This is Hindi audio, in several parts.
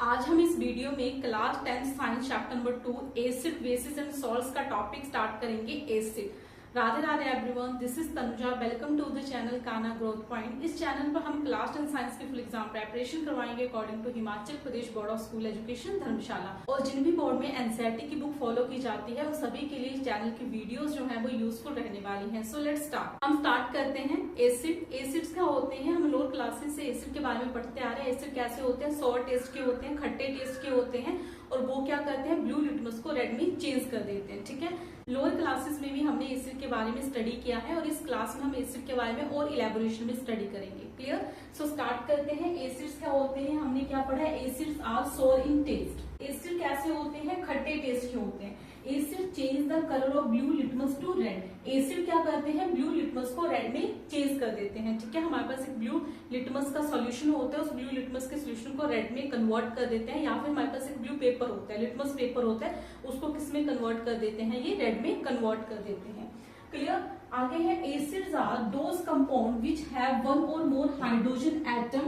आज हम इस वीडियो में class 10 science chapter number 2 acid bases and salts का टॉपिक स्टार्ट करेंगे। Acid. Radhe Radhe everyone, this is Tanuja. Welcome to the channel Kana growth point. इस चैनल पर हम क्लास 10 साइंस के फुल एग्जाम प्रेपरेशन करवाएंगे according to Himachal Pradesh board of school education Dharamshala. और जिन भी बोर्ड में एनसीईआरटी की बुक फॉलो की जाती है वो सभी के लिए इस चैनल की वीडियोस जो है वो यूजफुल रहने वाली है। So let's start. हम स्टार्ट करते हैं। एसिड। एसिड्स क्या होते हैं? हम लोअर क्लासेस से एसिड के बारे में पढ़ते आ रहे हैं। एसिड कैसे होते हैं? सॉर टेस्ट के होते हैं, खट्टे टेस्ट के होते हैं, और वो क्या करते हैं? ब्लू लिटमस को रेड में चेंज कर देते हैं। ठीक है, लोअर क्लासेस में भी हमने एसिड के बारे में स्टडी किया है और इस क्लास में हम एसिड के बारे में और इलेबोरेशन में स्टडी करेंगे। क्लियर? सो स्टार्ट करते हैं। एसिड्स क्या होते हैं? हमने क्या पढ़ा है? एसिड्स आर सोर इन टेस्ट। एसिड कैसे होते हैं? खट्टे टेस्ट के होते हैं। Acid change the colour of blue litmus to red. Acid क्या करते हैं? ब्लू लिटमस को रेड में चेंज कर देते हैं। ठीक है, हमारे पास एक ब्लू लिटमस का सॉल्यूशन होता है, उस ब्लू लिटमस के सॉल्यूशन को रेड में कन्वर्ट कर देते हैं, या फिर हमारे पास एक ब्लू पेपर होता है, लिटमस पेपर होता है, उसको किस में कन्वर्ट कर देते हैं? ये रेड में कन्वर्ट कर देते हैं। क्लियर? आगे है acids are those compound which have one or more hydrogen atom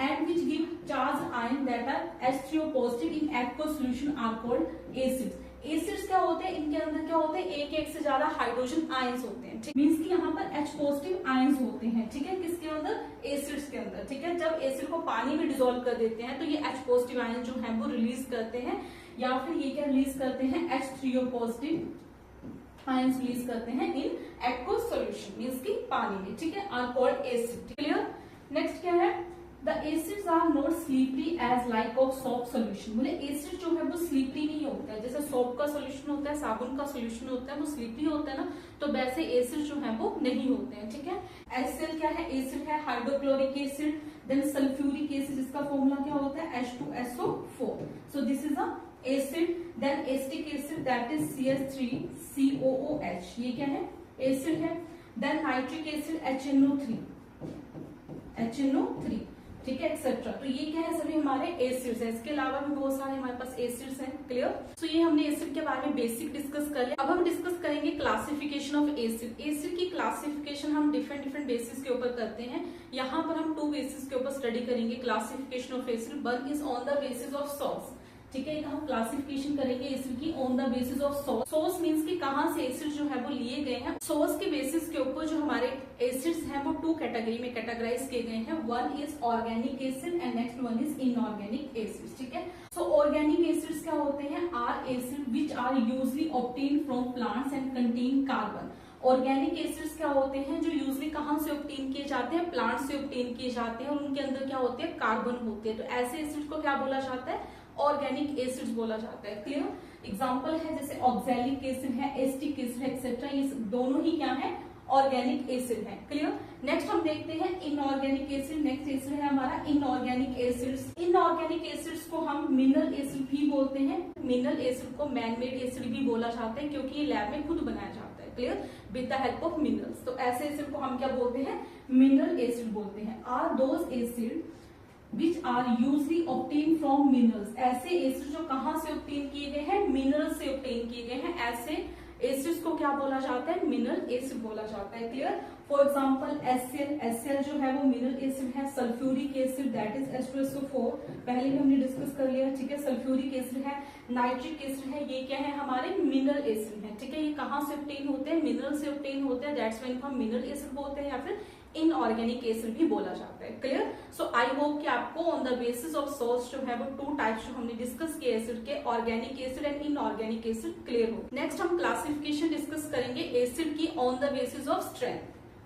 and which give charged ion that are H3O positive in aqueous solution are called acids. Acids क्या होते हैं? इनके अंदर क्या होते हैं? एक से ज्यादा हाइड्रोजन आयंस होते हैं। ठीक, मींस कि यहाँ पर H पॉजिटिव आयंस होते हैं। ठीक है, किसके अंदर? एसिड्स के अंदर। ठीक है, जब एसिड को पानी में डिसॉल्व कर देते हैं तो ये H पॉजिटिव आयन जो है वो रिलीज करते हैं, या फिर ये क्या रिलीज करते हैं? H3O पॉजिटिव आयंस रिलीज करते हैं इन एक्वस सॉल्यूशन, मींस कि पानी में। ठीक है, are called acid. Clear? Next क्या है? The acids are not slippery as like of soap solution। बोले एसिड जो है वो स्लीपरी नहीं होता है। जैसे सोप का सोल्यूशन होता है, साबुन का सोल्यूशन होता है, वो स्लीपरी होता है ना, तो वैसे एसिड जो है वो नहीं होते हैं। ठीक है, HCl क्या है? एसिड है। Hydrochloric acid, then sulphuric acid, जिसका फॉर्मूला क्या होता है? H2SO4। So this is a acid. Then acetic acid that is CH3COOH, ये क्या है? एसिड है। Then nitric acid HNO3। ठीक है, एक्सेट्रा। तो ये क्या है? सभी हमारे एसिड्स है। इसके अलावा भी बहुत सारे हमारे पास एसिड्स हैं। क्लियर? तो ये हमने एसिड के बारे में बेसिक डिस्कस कर लिया। अब हम डिस्कस करेंगे क्लासिफिकेशन ऑफ एसिड। एसिड की क्लासिफिकेशन हम डिफरेंट बेसिस के ऊपर करते हैं। यहाँ पर हम 2 बेसिस के ऊपर स्टडी करेंगे classification of acid. One is on the basis of salts. ठीक है, हम क्लासिफिकेशन करेंगे एसिड की on the basis of source. Source means कि कहां से एसिड जो है वो लिए गए हैं। सोर्स के बेसिस के ऊपर जो हमारे एसिड्स हैं वो 2 कैटेगरी में कैटेगराइज किए गए हैं। One is organic acid and next one is inorganic acids. ठीक है, सो ऑर्गेनिक एसिड्स क्या होते हैं? Are acid which are usually obtain from plants and contain carbon. Organic acids क्या होते हैं? जो यूजली कहां से ऑब्टेन किए जाते हैं? प्लांट से ऑब्टेन किए जाते हैं, और उनके अंदर क्या होते हैं? कार्बन होते हैं। तो ऐसे एसिड को क्या बोला जाता है? ऑर्गेनिक एसिड्स बोला जाता है। क्लियर? एग्जांपल है जैसे ऑक्सैलिक एसिड है, एसिटिक एसिड है, एक्सेट्रा। ये दोनों ही क्या है? ऑर्गेनिक एसिड है। क्लियर? नेक्स्ट हम देखते हैं इनऑर्गेनिक एसिड। नेक्स्ट एसिड है हमारा इनऑर्गेनिक एसिड्स। इनऑर्गेनिक एसिड्स को हम मिनरल एसिड भी बोलते हैं। मिनरल एसिड को मैनमेड एसिड भी बोला जाता है, क्योंकि ये लैब में खुद बनाया जाता है। Clear? With the help of minerals. तो ऐसे एसिड को हम क्या बोलते हैं? मिनरल एसिड बोलते हैं। Are those acid which are usually obtained from minerals। ऐसे एसिड जो कहां से ऑब्टेन किए गए हैं? मिनरल से ऑब्टेन किए गए हैं। ऐसे एसिड्स को क्या बोला जाता है? मिनरल एसिड बोला जाता है। क्लियर? फॉर एग्जांपल HCl जो है वो मिनरल एसिड है। Sulphuric acid that is H2SO4, पहले भी हमने डिस्कस कर लिया। ठीक है, सल्फ्यूरिक एसिड है। नाइट्रिक एसिड है, ये क्या है? हमारे मिनरल एसिड है। ठीक है, ये कहां से ऑब्टेन होते हैं? मिनरल से ऑब्टेन होते हैं। दैट्स व्हाई इनको हम मिनरल एसिड बोलते हैं, या फिर इनऑर्गेनिक एसिड भी बोला जाता है। क्लियर? सो आई होप कि आपको on the basis of source जो है वो 2 टाइप्स जो हमने डिस्कस किए एसिड के, organic acid and inorganic acid, clear हो। नेक्स्ट हम क्लासिफिकेशन डिस्कस करेंगे एसिड की on the basis of strength.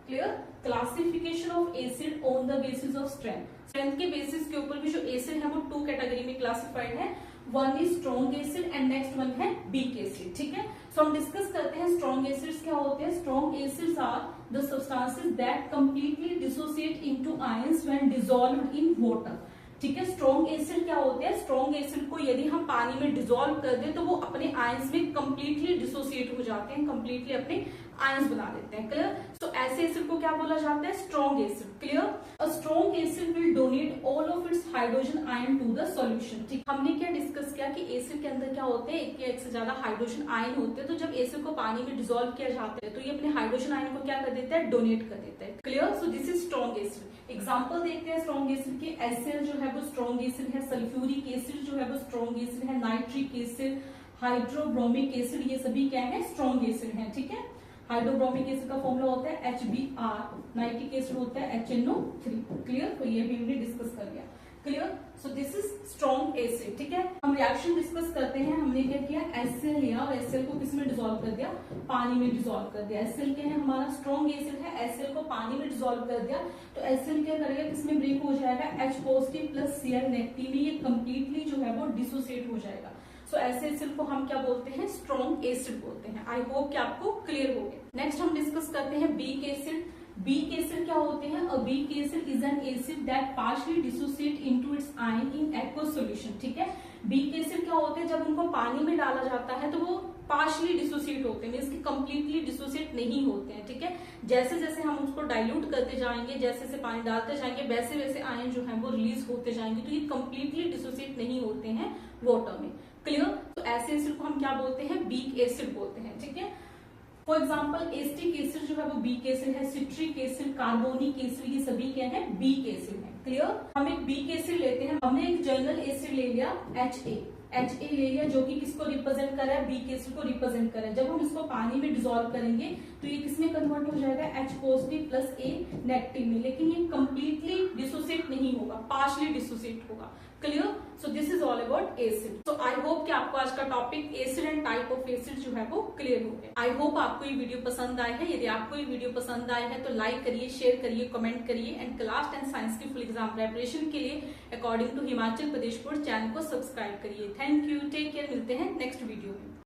Clear? Classification of acid on the basis of strength. Strength के बेसिस के ऊपर भी जो एसिड है वो 2 कैटेगरी में क्लासिफाइड है। One is strong acid and next one है वीक एसिड। ठीक है, सो हम डिस्कस करते हैं स्ट्रॉन्ग एसिड्स क्या होते हैं। Strong acids are the substances that completely dissociate into ions when dissolved in water. ठीक है, स्ट्रॉन्ग एसिड क्या होते हैं? स्ट्रॉन्ग एसिड को यदि हम पानी में डिसॉल्व कर दें तो वो अपने आयंस में कंप्लीटली डिसोसिएट हो जाते हैं, कंप्लीटली अपने आयंस बना देते हैं। क्लियर? सो ऐसे एसिड को क्या बोला जाता है? Strong acid. Clear? A strong acid will donate all of its hydrogen ion to the solution. ठीक, हमने क्या डिस्कस किया कि एसिड के अंदर क्या होते हैं, एक या एक से ज्यादा हाइड्रोजन आयन होते हैं। तो जब एसिड को पानी में डिसॉल्व किया जाता है तो ये अपने हाइड्रोजन आयन को क्या कर देता है? डोनेट कर देता है। Clear? So this is strong acid. Example देखते हैं स्ट्रॉन्ग एसिड के। HCl जो है वो स्ट्रॉन्ग एसिड है, सल्फ्यूरिक एसिड जो है वो स्ट्रॉन्ग एसिड है, नाइट्रिक एसिड, हाइड्रोब्रोमिक एसिड, ये सभी क्या है? स्ट्रॉन्ग एसिड है। ठीक है? हाइड्रोब्रोमिक एसिड का फॉर्मूला होता है HBr, नाइट्रिक एसिड होता है HNO3। क्लियर? तो ये भी हमने डिस्कस कर लिया। Clear? So this is strong acid. ठीक है? हम रिएक्शन डिस्कस करते हैं। हमने क्या किया? HCl लिया और HCl को किस में डिसॉल्व कर दिया? पानी में डिसॉल्व कर दिया। HCl क्या है? हमारा स्ट्रॉन्ग एसिड है। HCl को पानी में डिसॉल्व कर दिया तो HCl क्या करेगा? किसमें ब्रेक हो जाएगा? H positive plus Cl negative में ये कंप्लीटली जो है वो डिसोसिएट हो जाएगा। सो ऐसे एसिड को हम क्या बोलते हैं? स्ट्रॉन्ग एसिड बोलते हैं। आई होप कि आपको क्लियर हो गया। नेक्स्ट हम डिस्कस करते हैं वीक एसिड। वीक एसिड क्या होते हैं? A weak acid is an acid that partially dissociate into its ion in aqueous solution. ठीक है? वीक एसिड क्या होते हैं? जब उनको पानी में डाला जाता है तो वो पार्शियली डिसोसिएट होते हैं, मींस कंप्लीटली डिसोसिएट नहीं होते हैं। ठीक है? जैसे जैसे हम उसको डाइल्यूट करते जाएंगे, जैसे जैसे पानी डालते जाएंगे, वैसे वैसे आयन जो है वो रिलीज होते जाएंगे। तो ये कंप्लीटली डिसोसिएट नहीं होते हैं वाटर में। क्लियर? तो ऐसे एसिड को हम क्या बोलते हैं? वीक एसिड बोलते हैं। ठीक है? फॉर एग्जाम्पल एस्टिक एसिड जो है वो वीक एसिड है, सिट्रिक एसिड, कार्बोनिक एसिड, ये सभी क्या है? वीक एसिड है। क्लियर? हम एक वीक एसिड लेते हैं। हमने एक जर्नल एसिड ले लिया HA ले लिया जो कि किसको रिप्रेजेंट कर रहा है? वीक एसिड को रिप्रेजेंट कर रहा है। जब हम इसको पानी में डिसॉल्व करेंगे तो ये किसमें कन्वर्ट हो जाएगा? H positive plus A negative में, लेकिन ये कंप्लीटली डिसोसिएट नहीं होगा, पार्शियली डिसोसिएट होगा। Clear? So this is all about acid. So I hope कि आपको आज का topic acid and type of acid जो है वो क्लियर हो गया। आई होप आपको ये वीडियो पसंद आए है। यदि आपको ये वीडियो पसंद आए है तो लाइक करिए, शेयर करिए, कमेंट करिए एंड क्लास 10 साइंस की फुल एग्जाम प्रिपरेशन के लिए according to Himachal Pradesh board channel को सब्सक्राइब करिए। थैंक यू, टेक केयर, मिलते हैं नेक्स्ट वीडियो में।